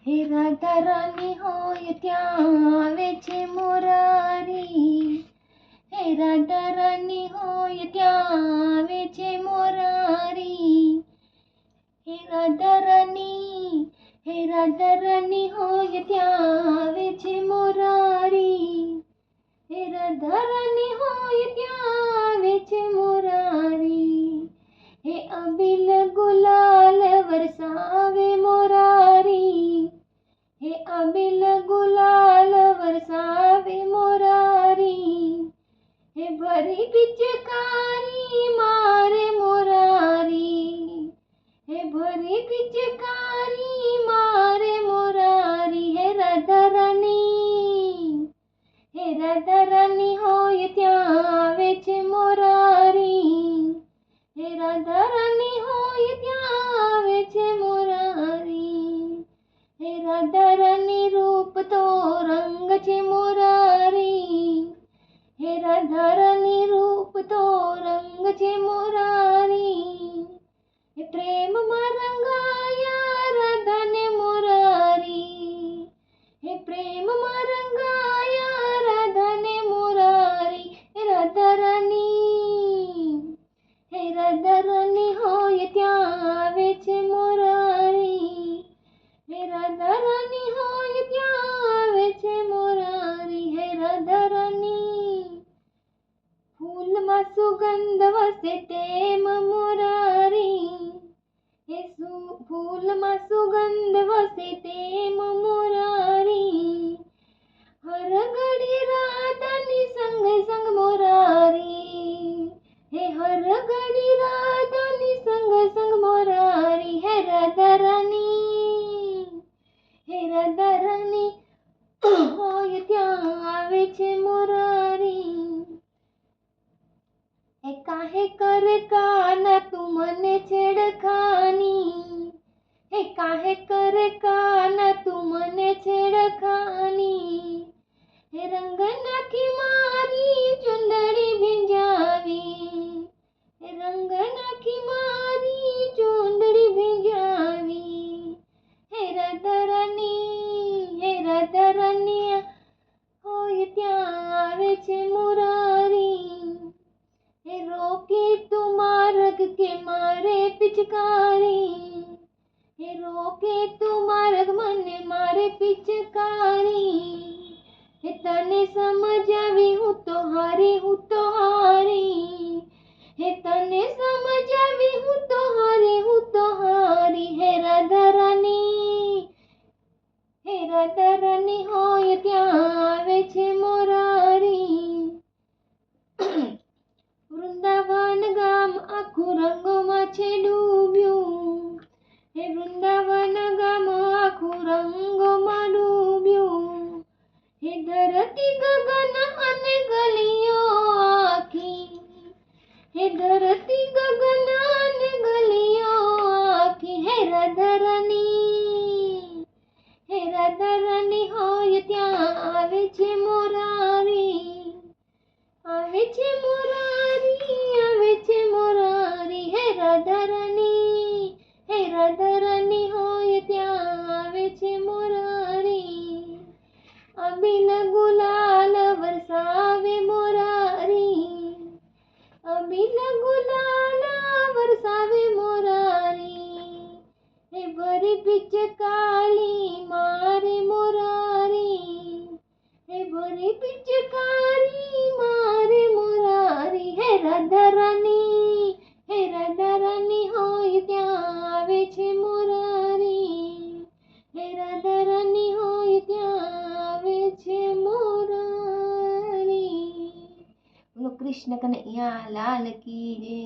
હે રાધા રાની હોય ત્યાં આવે છે મોરારી. હે રાધા રાની હોય ત્યાં આવે છે મોરારી. હે રાધા રાની, હે રાધા રાની હોય ત્યાં આવે છે મોરારી. હે રાધા રાની હોય ત્યાં આવે છે મોરારી. હે અબિલ ગુલાલ વરસાવે મોરારી. હે અબિલ ગુલાલ વરસાવે મોરારી. હે ભરી પિચકારી મારે મોરારી. હે ભરી પિચકારી મારે મોરારી. હે રાધા રાની, હે રાધા રાની હોય ત્યાં આવે છે મોરારી. હે રાધા રાની હોય ત્યાં આવે છે મોરારી. હે રાધા રાની રૂપ તો રંગ છે મોરારી. હે રાધા રાની રૂપ તો રંગ છે મોરારી. હે પ્રેમમાં રંગાયા રાધાને મોરારી. હે પ્રેમમાં રંગાયા રાધાને મોરારી. હે રાધા રાની, હે રાધા રાની હોય ત્યાં આવે છે મોરારી. હે રાધા રાની હોય ત્યાં આવે છે મોરારી. હે રાધા રાની, ફૂલમાં સુગંધ વસે તેમ મોરારી. હે ફૂલમાં સુગંધ વસે તેમ મોરારી. હર ઘડી રાધાની સંગ સંગ મોરારી. હે હર ઘડી રાધાની સંગ સંગ મોરારી. હે રાધા રાની, હે રાધા રાની હોય ત્યાં આવે છે મોરારી. હે કાહે કરે કાના તું મને છેડખાની. હે કાહે કરે કાના તું મને છેડખાની. હે રંગ નાખી મારી ચુંદડી ભીંજાવી. હે રંગ નાખી મારી ચુંદડી ભીંજાવી. હે રાધા રાની, હે રાધા રાની હોય ત્યાં આવે છે મોરારી. હે રોકે તું માર્ગ કે મારે પિચકારી. હે રોકે તું માર્ગ મને મારે પિચકારી. હે તને સમજાવી હું તો હારી, હું તો હારી. હે તને સમજાવી હું તો હારી, હું તો હારી. હે રાધા રાની, હે રાધા રાની હોય ત્યાં આવે છે મોરારી. વૃંદાવન ગામ આખું રંગોમાં છે ડૂબ્યું. હે વૃંદાવન ગામ આખું રંગોમાં ડૂબ્યું. હે ધરતી ગગન અને ગલીઓ આખી. હે ધરતી ગગન અને ગલીઓ આખી. હે રાધા રાની, હે રાધા રાની હોય ત્યાં આવે છે મોરારી. આવે છે મોરારી, આવે છે મોરારી. હે રાધા રાની, હે રાધા રાની હોય ત્યાં આવે છે મોરારી. અબિલ ગુલાલ વરસાવે મોરારી. અબિલ ગુલાલ વરસાવે મોરારી. હે ભરી પિચકારી મારે મોરારી. હે ભરી પિચકારી મારે મોરારી. હે રાધા રાની, હે રાધા રાની હોય ત્યાં આવે છે મોરારી. હે રાધા રાની હોય ત્યાં આવે છે મોરારી. બોલો કૃષ્ણ કનૈયા લાલ કી જય.